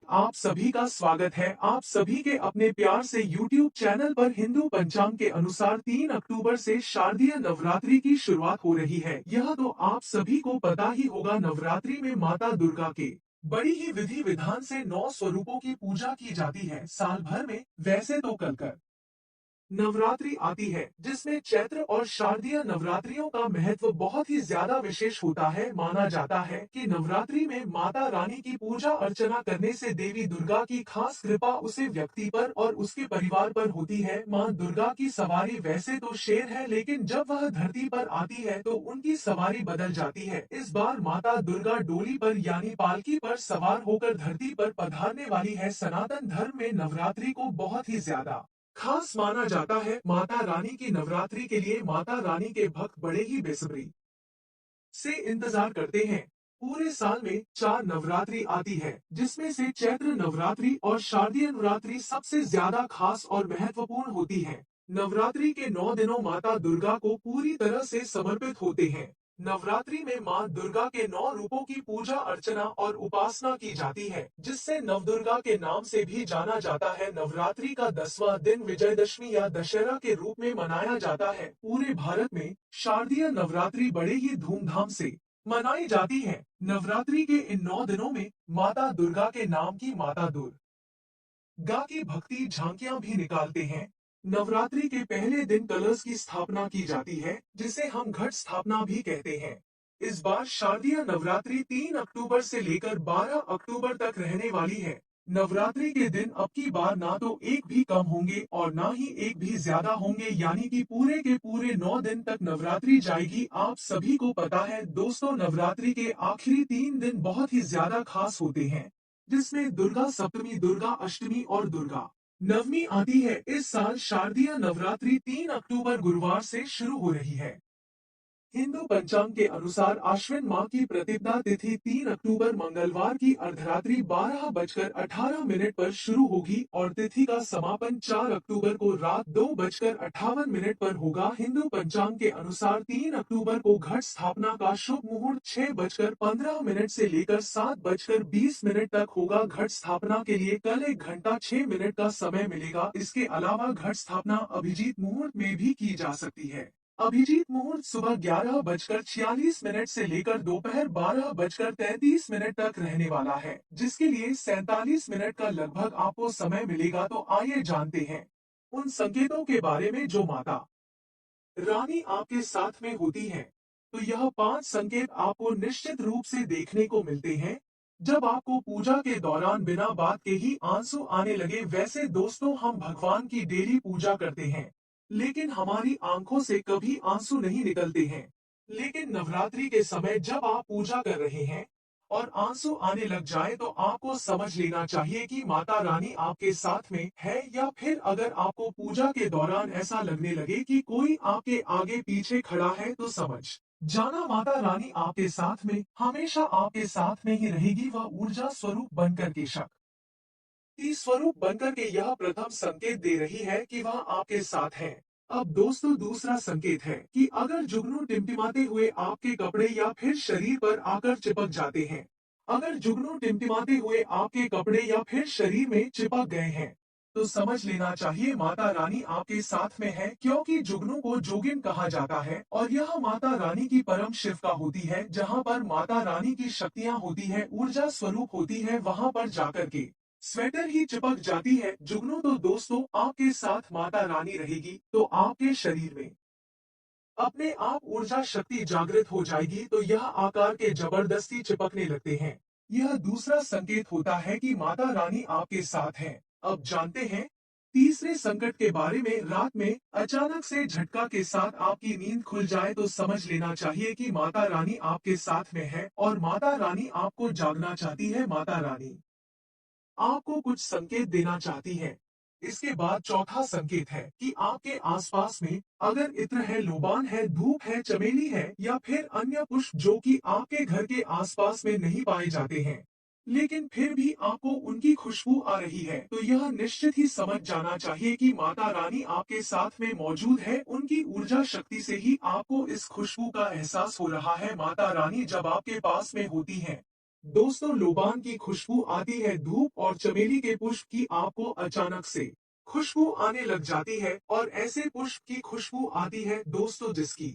आप सभी का स्वागत है आप सभी के अपने प्यार से YouTube चैनल पर। हिंदू पंचांग के अनुसार 3 अक्टूबर से शारदीय नवरात्रि की शुरुआत हो रही है। यह तो आप सभी को पता ही होगा। नवरात्रि में माता दुर्गा के बड़ी ही विधि विधान से 9 स्वरूपों की पूजा की जाती है साल भर में। वैसे तो कल नवरात्रि आती है जिसमें चैत्र और शारदीय नवरात्रियों का महत्व बहुत ही ज्यादा विशेष होता है। माना जाता है कि नवरात्रि में माता रानी की पूजा अर्चना करने से देवी दुर्गा की खास कृपा उसे व्यक्ति पर और उसके परिवार पर होती है। मां दुर्गा की सवारी वैसे तो शेर है, लेकिन जब वह धरती पर आती है तो उनकी सवारी बदल जाती है। इस बार माता दुर्गा डोली पर यानी पालकी पर सवार होकर धरती पर पधारने वाली है। सनातन धर्म में नवरात्रि को बहुत ही ज्यादा खास माना जाता है। माता रानी की नवरात्रि के लिए माता रानी के भक्त बड़े ही बेसब्री से इंतजार करते हैं। पूरे साल में 4 नवरात्रि आती है, जिसमें से चैत्र नवरात्रि और शारदीय नवरात्रि सबसे ज्यादा खास और महत्वपूर्ण होती है। नवरात्रि के 9 दिनों माता दुर्गा को पूरी तरह से समर्पित होते हैं। नवरात्रि में मां दुर्गा के 9 रूपों की पूजा अर्चना और उपासना की जाती है, जिससे नवदुर्गा के नाम से भी जाना जाता है। नवरात्रि का 10वां दिन विजयदशमी या दशहरा के रूप में मनाया जाता है। पूरे भारत में शारदीय नवरात्रि बड़े ही धूमधाम से मनाई जाती है। नवरात्रि के इन 9 दिनों में माता दुर्गा के नाम की माता दुर्गा की भक्ति झांकियां भी निकालते हैं। नवरात्रि के पहले दिन कलश की स्थापना की जाती है, जिसे हम घट स्थापना भी कहते हैं। इस बार शारदीय नवरात्रि 3 अक्टूबर से लेकर 12 अक्टूबर तक रहने वाली है। नवरात्रि के दिन अब की बार ना तो एक भी कम होंगे और ना ही एक भी ज्यादा होंगे, यानी कि पूरे के पूरे 9 दिन तक नवरात्रि जाएगी। आप सभी को पता है दोस्तों, नवरात्रि के आखिरी 3 दिन बहुत ही ज्यादा खास होते हैं, जिसमें दुर्गा सप्तमी, दुर्गा अष्टमी और दुर्गा नवमी आती है। इस साल शारदीय नवरात्रि 3 अक्टूबर गुरुवार से शुरू हो रही है। हिंदू पंचांग के अनुसार आश्विन माह की प्रतिपदा तिथि 3 अक्टूबर मंगलवार की अर्धरात्रि 12:18 पर शुरू होगी और तिथि का समापन 4 अक्टूबर को रात 2:58 पर होगा। हिंदू पंचांग के अनुसार 3 अक्टूबर को घट स्थापना का शुभ मुहूर्त 6:15 से लेकर 7:20 तक होगा। घट स्थापना के लिए कल 1 घंटा 6 मिनट का समय मिलेगा। इसके अलावा घट स्थापना अभिजीत मुहूर्त में भी की जा सकती है। अभिजीत मुहूर्त सुबह 11:46 से लेकर दोपहर 12:33 तक रहने वाला है, जिसके लिए 47 मिनट का लगभग आपको समय मिलेगा। तो आइए जानते हैं उन संकेतों के बारे में जो माता रानी आपके साथ में होती है। तो यह 5 संकेत आपको निश्चित रूप से देखने को मिलते हैं जब आपको पूजा के दौरान बिना बात के ही आंसू आने लगे। वैसे दोस्तों, हम भगवान की डेली पूजा करते हैं, लेकिन हमारी आंखों से कभी आंसू नहीं निकलते हैं। लेकिन नवरात्रि के समय जब आप पूजा कर रहे हैं और आंसू आने लग जाए तो आपको समझ लेना चाहिए कि माता रानी आपके साथ में है। या फिर अगर आपको पूजा के दौरान ऐसा लगने लगे कि कोई आपके आगे पीछे खड़ा है, तो समझ जाना माता रानी आपके साथ में, हमेशा आपके साथ में ही रहेगी। वह ऊर्जा स्वरूप बनकर के शक्ति स्वरूप बनकर के यह प्रथम संकेत दे रही है कि वह आपके साथ है। अब दोस्तों, दूसरा संकेत है कि अगर जुगनू टिमटिमाते हुए आपके कपड़े या फिर शरीर पर आकर चिपक जाते हैं। अगर जुगनू टिमटिमाते हुए आपके कपड़े या फिर शरीर में चिपक गए हैं, तो समझ लेना चाहिए माता रानी आपके साथ में है, क्योंकि जुगनू को जोगिन कहा जाता है और यह माता रानी की परम शिवका होती है। जहाँ पर माता रानी की शक्तियाँ होती है, ऊर्जा स्वरूप होती है, वहाँ पर जाकर के स्वेटर ही चिपक जाती है जुगनू। तो दोस्तों, आपके साथ माता रानी रहेगी तो आपके शरीर में अपने आप ऊर्जा शक्ति जागृत हो जाएगी, तो यह आकार के जबरदस्ती चिपकने लगते हैं। यह दूसरा संकेत होता है कि माता रानी आपके साथ है। अब जानते हैं तीसरे संकट के बारे में। रात में अचानक से झटका के साथ आपकी नींद खुल जाए तो समझ लेना चाहिए कि माता रानी आपके साथ में है और माता रानी आपको जागना चाहती है। माता रानी आपको कुछ संकेत देना चाहती है। इसके बाद चौथा संकेत है कि आपके आसपास में अगर इत्र है, लोबान है, धूप है, चमेली है या फिर अन्य पुष्प जो कि आपके घर के आसपास में नहीं पाए जाते हैं, लेकिन फिर भी आपको उनकी खुशबू आ रही है, तो यह निश्चित ही समझ जाना चाहिए कि माता रानी आपके साथ में मौजूद है। उनकी ऊर्जा शक्ति से ही आपको इस खुशबू का एहसास हो रहा है। माता रानी जब आपके पास में होती है दोस्तों, लोबान की खुशबू आती है, धूप और चमेली के पुष्प की आपको अचानक से खुशबू आने लग जाती है, और ऐसे पुष्प की खुशबू आती है दोस्तों जिसकी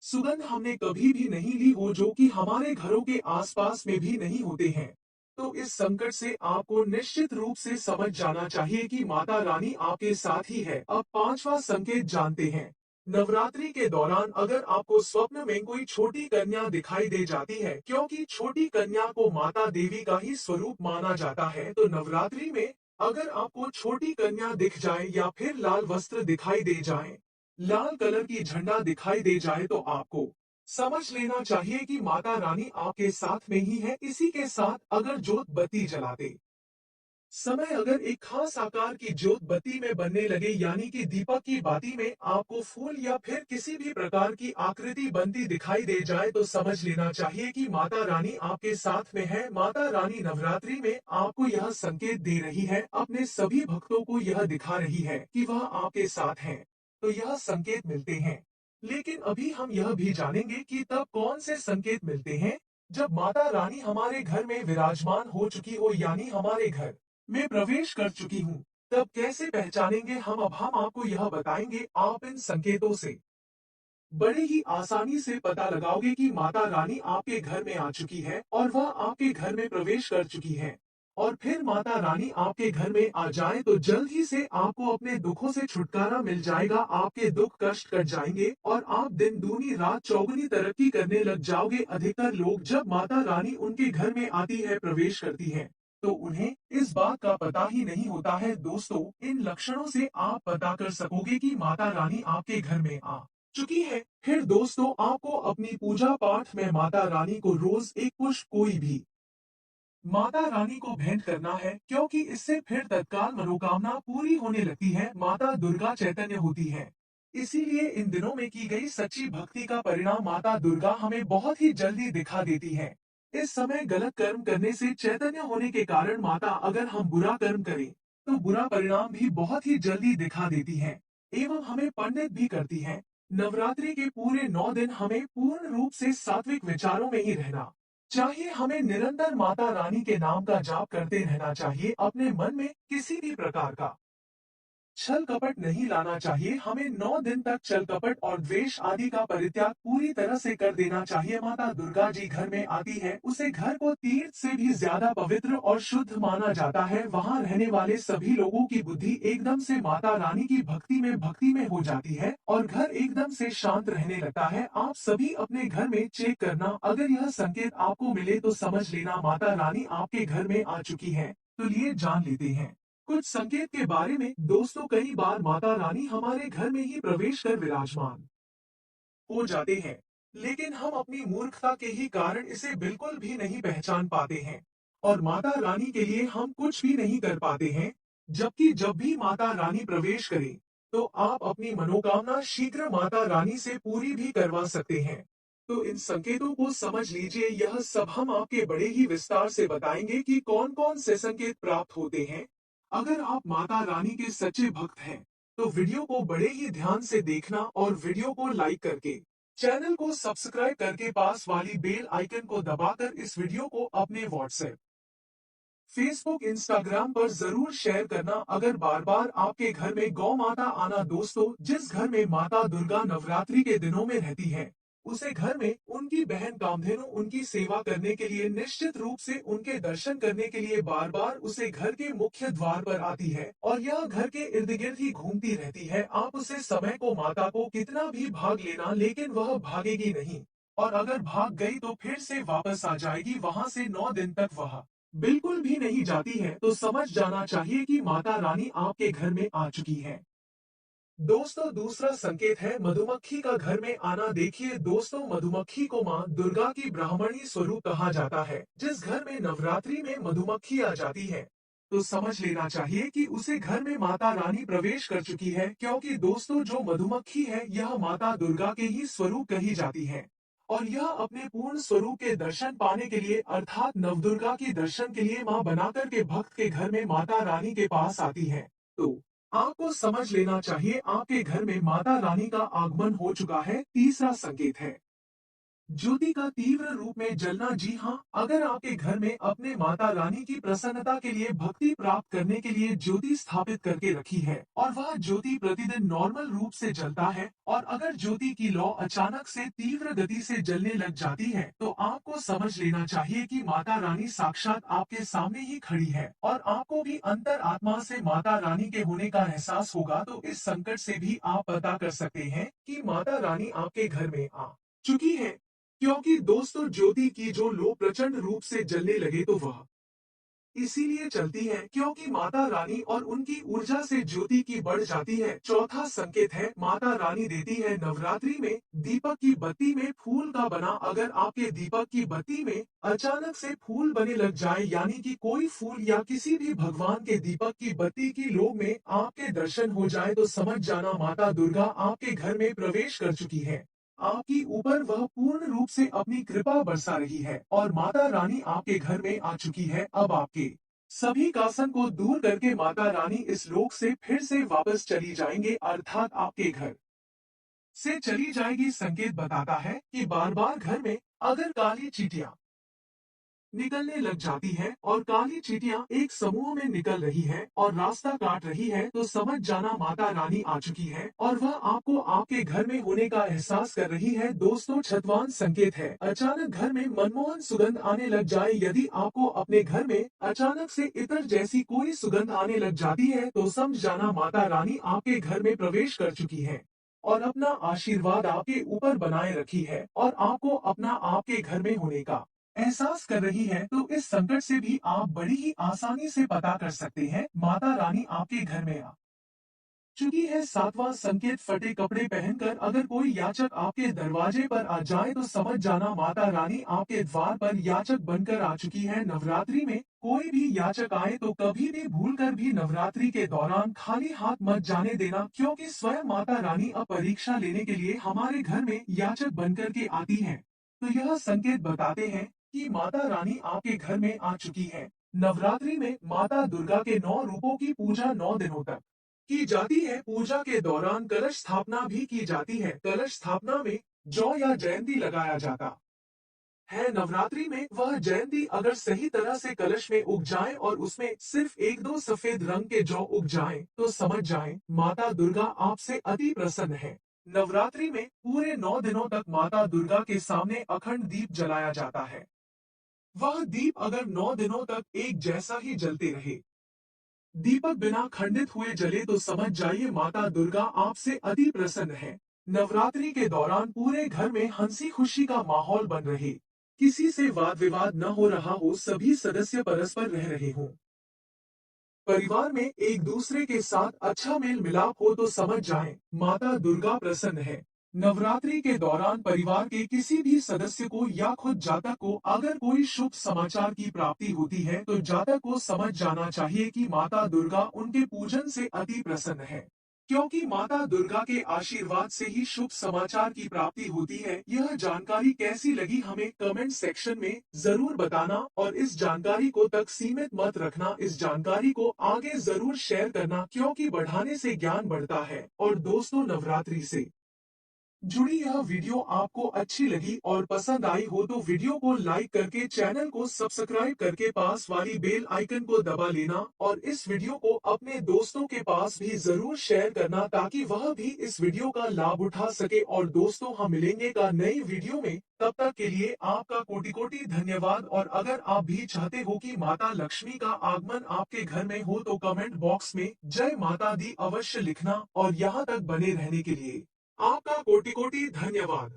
सुगंध हमने कभी भी नहीं ली हो, जो कि हमारे घरों के आसपास में भी नहीं होते हैं। तो इस संकट से आपको निश्चित रूप से समझ जाना चाहिए कि माता रानी आपके साथ ही है। अब पांचवा संकेत जानते हैं। नवरात्रि के दौरान अगर आपको स्वप्न में कोई छोटी कन्या दिखाई दे जाती है, क्योंकि छोटी कन्या को माता देवी का ही स्वरूप माना जाता है, तो नवरात्रि में अगर आपको छोटी कन्या दिख जाए या फिर लाल वस्त्र दिखाई दे जाए, लाल कलर की झंडा दिखाई दे जाए, तो आपको समझ लेना चाहिए कि माता रानी आपके साथ में ही है। इसी के साथ अगर ज्योत बत्ती जलाते समय अगर एक खास आकार की ज्योत बत्ती में बनने लगे, यानी कि दीपक की बाती में आपको फूल या फिर किसी भी प्रकार की आकृति बनती दिखाई दे जाए, तो समझ लेना चाहिए कि माता रानी आपके साथ में है। माता रानी नवरात्रि में आपको यह संकेत दे रही है, अपने सभी भक्तों को यह दिखा रही है कि वह आपके साथ हैं। तो यह संकेत मिलते हैं। लेकिन अभी हम यह भी जानेंगे कि तब कौन से संकेत मिलते हैं, जब माता रानी हमारे घर में विराजमान हो चुकी हो, यानी हमारे घर में प्रवेश कर चुकी हूँ। तब कैसे पहचानेंगे हम आपको यह बताएंगे। आप इन संकेतों से बड़े ही आसानी से पता लगाओगे कि माता रानी आपके घर में आ चुकी है और वह आपके घर में प्रवेश कर चुकी है। और फिर माता रानी आपके घर में आ जाए तो जल्द ही से आपको अपने दुखों से छुटकारा मिल जाएगा, आपके दुख कष्ट कट जाएंगे और आप दिन दूनी रात चौगुनी तरक्की करने लग जाओगे। अधिकतर लोग जब माता रानी उनके घर में आती है, प्रवेश करती है, तो उन्हें इस बात का पता ही नहीं होता है। दोस्तों, इन लक्षणों से आप पता कर सकोगे कि माता रानी आपके घर में आ चुकी है। फिर दोस्तों, आपको अपनी पूजा पाठ में माता रानी को रोज एक पुष्प कोई भी माता रानी को भेंट करना है, क्योंकि इससे फिर तत्काल मनोकामना पूरी होने लगती है। माता दुर्गा चैतन्य होती है, इसीलिए इन दिनों में की गई सच्ची भक्ति का परिणाम माता दुर्गा हमें बहुत ही जल्दी दिखा देती है। इस समय गलत कर्म करने से चैतन्य होने के कारण माता अगर हम बुरा कर्म करें, तो बुरा परिणाम भी बहुत ही जल्दी दिखा देती है एवं हमें पंडित भी करती है। नवरात्रि के पूरे 9 दिन हमें पूर्ण रूप से सात्विक विचारों में ही रहना चाहिए। हमें निरंतर माता रानी के नाम का जाप करते रहना चाहिए। अपने मन में किसी भी प्रकार का छल कपट नहीं लाना चाहिए। हमें 9 दिन तक छल कपट और द्वेष आदि का परित्याग पूरी तरह से कर देना चाहिए। माता दुर्गा जी घर में आती है, उसे घर को तीर्थ से भी ज्यादा पवित्र और शुद्ध माना जाता है। वहां रहने वाले सभी लोगों की बुद्धि एकदम से माता रानी की भक्ति में हो जाती है और घर एकदम से शांत रहने लगता है। आप सभी अपने घर में चेक करना, अगर यह संकेत आपको मिले तो समझ लेना माता रानी आपके घर में आ चुकी है। तो लिए जान लेते हैं कुछ संकेत के बारे में। दोस्तों, कई बार माता रानी हमारे घर में ही प्रवेश कर विराजमान हो जाते हैं, लेकिन हम अपनी मूर्खता के ही कारण इसे बिल्कुल भी नहीं पहचान पाते हैं और माता रानी के लिए हम कुछ भी नहीं कर पाते हैं। जबकि जब भी माता रानी प्रवेश करे, तो आप अपनी मनोकामना शीघ्र माता रानी से पूरी भी करवा सकते हैं। तो इन संकेतों को समझ लीजिए। यह सब हम आपके बड़े ही विस्तार से बताएंगे कि कौन कौन से संकेत प्राप्त होते हैं। अगर आप माता रानी के सच्चे भक्त हैं, तो वीडियो को बड़े ही ध्यान से देखना और वीडियो को लाइक करके चैनल को सब्सक्राइब करके पास वाली बेल आइकन को दबाकर इस वीडियो को अपने व्हाट्सएप, फेसबुक, इंस्टाग्राम पर जरूर शेयर करना। अगर बार बार आपके घर में गौ माता आना, दोस्तों जिस घर में माता दुर्गा नवरात्रि के दिनों में रहती है, उसे घर में उनकी बहन कामधेनु उनकी सेवा करने के लिए, निश्चित रूप से उनके दर्शन करने के लिए बार बार उसे घर के मुख्य द्वार पर आती है और यह घर के इर्द गिर्द ही घूमती रहती है। आप उसे समय को माता को कितना भी भाग लेना, लेकिन वह भागेगी नहीं, और अगर भाग गई तो फिर से वापस आ जाएगी। वहां से 9 दिन तक वह बिल्कुल भी नहीं जाती है। तो समझ जाना चाहिए कि माता रानी आपके घर में आ चुकी है। दोस्तों, दूसरा संकेत है मधुमक्खी का घर में आना। देखिए दोस्तों, मधुमक्खी को माँ दुर्गा की ब्राह्मणी स्वरूप कहा जाता है। जिस घर में नवरात्रि में मधुमक्खी आ जाती है, तो समझ लेना चाहिए कि उसे घर में माता रानी प्रवेश कर चुकी है, क्योंकि दोस्तों जो मधुमक्खी है यह माता दुर्गा के ही स्वरूप कही जाती है और यह अपने पूर्ण स्वरूप के दर्शन पाने के लिए, अर्थात नवदुर्गा की दर्शन के लिए मां बनाकर के भक्त के घर में माता रानी के पास आती है। तो आपको समझ लेना चाहिए आपके घर में माता रानी का आगमन हो चुका है। तीसरा संकेत है ज्योति का तीव्र रूप में जलना। जी हाँ, अगर आपके घर में अपने माता रानी की प्रसन्नता के लिए भक्ति प्राप्त करने के लिए ज्योति स्थापित करके रखी है और वह ज्योति प्रतिदिन नॉर्मल रूप से जलता है और अगर ज्योति की लौ अचानक से तीव्र गति से जलने लग जाती है तो आपको समझ लेना चाहिए कि माता रानी साक्षात आपके सामने ही खड़ी है और आपको भी अंतर आत्मा से माता रानी के होने का एहसास होगा। तो इस संकट से भी आप पता कर सकते हैं कि माता रानी आपके घर में आ चुकी है। क्योंकि दोस्तों ज्योति की जो लो प्रचंड रूप से जलने लगे तो वह इसीलिए चलती है क्योंकि माता रानी और उनकी ऊर्जा से ज्योति की बढ़ जाती है। चौथा संकेत है माता रानी देती है नवरात्रि में दीपक की बत्ती में फूल का बना। अगर आपके दीपक की बत्ती में अचानक से फूल बने लग जाए यानी कि कोई फूल या किसी भी भगवान के दीपक की बत्ती की लो में आपके दर्शन हो जाए तो समझ जाना माता दुर्गा आपके घर में प्रवेश कर चुकी है। आपकी ऊपर वह पूर्ण रूप से अपनी कृपा बरसा रही है और माता रानी आपके घर में आ चुकी है। अब आपके सभी कासन को दूर करके माता रानी इस लोक से फिर से वापस चली जाएंगे अर्थात आपके घर से चली जाएगी। संकेत बताता है कि बार बार घर में अगर काली चींटियां निकलने लग जाती है और काली चींटियां एक समूह में निकल रही है और रास्ता काट रही है तो समझ जाना माता रानी आ चुकी है और वह आपको आपके घर में होने का एहसास कर रही है। दोस्तों छठवां संकेत है अचानक घर में मनमोहन सुगंध आने लग जाए। यदि आपको अपने घर में अचानक से इत्र जैसी कोई सुगंध आने लग जाती है तो समझ जाना माता रानी आपके घर में प्रवेश कर चुकी है और अपना आशीर्वाद आपके ऊपर बनाए रखी है और आपको अपना आपके घर में होने का एहसास कर रही है। तो इस संकट से भी आप बड़ी ही आसानी से पता कर सकते हैं माता रानी आपके घर में आ चुकी है। सातवां संकेत फटे कपड़े पहनकर अगर कोई याचक आपके दरवाजे पर आ जाए तो समझ जाना माता रानी आपके द्वार पर याचक बनकर आ चुकी है। नवरात्रि में कोई भी याचक आए तो कभी भी भूलकर भी नवरात्रि के दौरान खाली हाथ मत जाने देना क्योंकि स्वयं माता रानी अब परीक्षा लेने के लिए हमारे घर में याचक बनकर के आती है। तो यह संकेत बताते हैं कि माता रानी आपके घर में आ चुकी है। नवरात्रि में माता दुर्गा के 9 रूपों की पूजा 9 दिनों तक की जाती है। पूजा के दौरान कलश स्थापना भी की जाती है। कलश स्थापना में जौ या जयंती लगाया जाता है। नवरात्रि में वह जयंती अगर सही तरह से कलश में उग जाए और उसमें सिर्फ एक दो सफेद रंग के जौ उग जाएं, तो समझ जाएं माता दुर्गा आपसे अति प्रसन्न है। नवरात्रि में पूरे 9 दिनों तक माता दुर्गा के सामने अखंड दीप जलाया जाता है। वह दीप अगर 9 दिनों तक एक जैसा ही जलते रहे, दीपक बिना खंडित हुए जले तो समझ जाइए माता दुर्गा आपसे अति प्रसन्न है। नवरात्रि के दौरान पूरे घर में हंसी खुशी का माहौल बन रहे, किसी से वाद विवाद न हो रहा हो, सभी सदस्य परस्पर रह रहे हों, परिवार में एक दूसरे के साथ अच्छा मेल मिलाप हो तो समझ जाएं माता दुर्गा प्रसन्न है। नवरात्रि के दौरान परिवार के किसी भी सदस्य को या खुद जातक को अगर कोई शुभ समाचार की प्राप्ति होती है तो जातक को समझ जाना चाहिए कि माता दुर्गा उनके पूजन से अति प्रसन्न है क्योंकि माता दुर्गा के आशीर्वाद से ही शुभ समाचार की प्राप्ति होती है। यह जानकारी कैसी लगी हमें कमेंट सेक्शन में जरूर बताना और इस जानकारी को तक सीमित मत रखना, इस जानकारी को आगे जरूर शेयर करना क्योंकि बढ़ाने से ज्ञान बढ़ता है। और दोस्तों नवरात्रि से जुड़ी यह वीडियो आपको अच्छी लगी और पसंद आई हो तो वीडियो को लाइक करके चैनल को सब्सक्राइब करके पास वाली बेल आइकन को दबा लेना और इस वीडियो को अपने दोस्तों के पास भी जरूर शेयर करना ताकि वह भी इस वीडियो का लाभ उठा सके। और दोस्तों हम मिलेंगे का नई वीडियो में, तब तक के लिए आपका कोटि कोटि धन्यवाद। और अगर आप भी चाहते हो कि माता लक्ष्मी का आगमन आपके घर में हो तो कमेंट बॉक्स में जय माता दी अवश्य लिखना और यहाँ तक बने रहने के लिए आपका कोटि कोटि धन्यवाद।